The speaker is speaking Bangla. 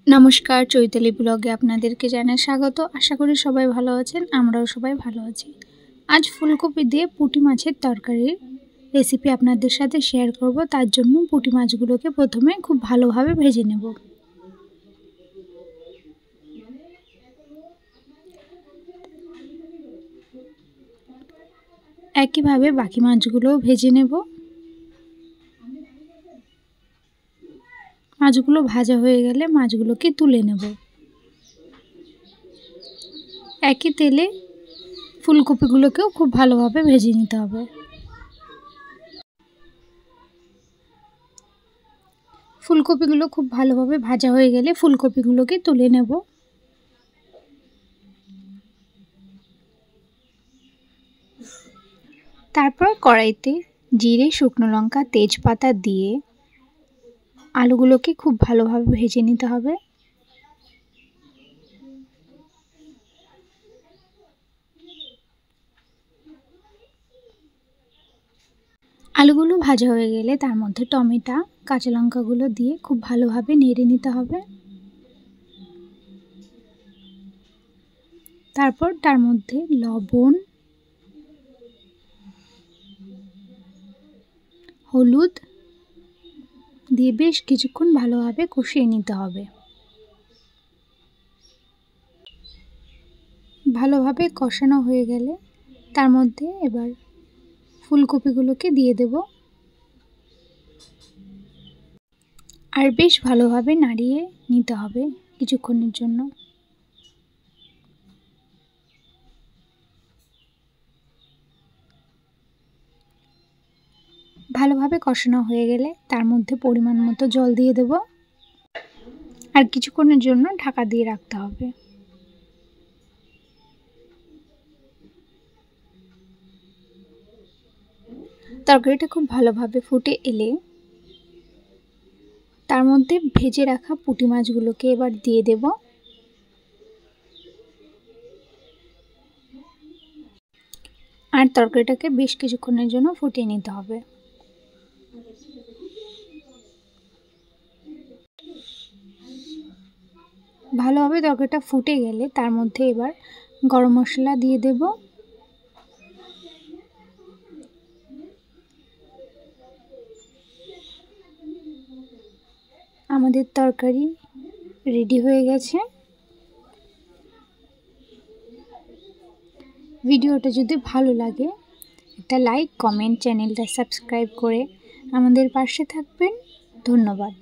নমস্কার, চৈতালি ব্লগে আপনাদেরকে জানাই স্বাগত। আশা করি সবাই ভালো আছেন, আমরাও সবাই ভালো আছি। আজ ফুলকপি দিয়ে পুঁটি মাছের তরকারির রেসিপি আপনাদের সাথে শেয়ার করব। তার জন্য পুঁটি মাছগুলোকে প্রথমে খুব ভালোভাবে ভেজে নেব। একইভাবে বাকি মাছগুলোও ভেজে নেব। মাছগুলো ভাজা হয়ে গেলে মাছগুলোকে তুলে নেব। একই তেলে ফুলকপিগুলোকেও খুব ভালোভাবে ভেজে নিতে হবে। ফুলকপিগুলো খুব ভালোভাবে ভাজা হয়ে গেলে ফুলকপিগুলোকে তুলে নেব। তারপর কড়াইতে জিরে, শুকনো লঙ্কা, তেজপাতা দিয়ে আলুগুলোকে খুব ভালোভাবে ভেজে নিতে হবে। আলুগুলো ভাজা হয়ে গেলে তার মধ্যে টমেটো, কাঁচা লঙ্কাগুলো দিয়ে খুব ভালোভাবে নেড়ে নিতে হবে। তারপর তার মধ্যে লবণ, হলুদ দিয়ে বেশ কিছুক্ষণ ভালোভাবে কষিয়ে নিতে হবে। ভালোভাবে কষানো হয়ে গেলে তার মধ্যে এবার ফুলকপিগুলোকে দিয়ে দেব আর বেশ ভালোভাবে নাড়িয়ে নিতে হবে কিছুক্ষণের জন্য। ভালোভাবে কষানো হয়ে গেলে তার মধ্যে পরিমাণ মতো জল দিয়ে দেব আর কিছুক্ষণের জন্য ঢাকা দিয়ে রাখতে হবে। তরকারিটা খুব ভালোভাবে ফুটে এলে তার মধ্যে ভেজে রাখা পুঁটি মাছগুলোকে এবার দিয়ে দেব। আর তরকারিটাকে বেশ কিছুক্ষণের জন্য ফুটিয়ে নিতে হবে। ভালোভাবে তরকারিটা ফুটে গেলে তার মধ্যে এবার গরম মশলা দিয়ে দেব। আমাদের তরকারি রেডি হয়ে গেছে। ভিডিওটা যদি ভালো লাগে একটা লাইক, কমেন্ট, চ্যানেলটা সাবস্ক্রাইব করে আমাদের পাশে থাকবেন। ধন্যবাদ।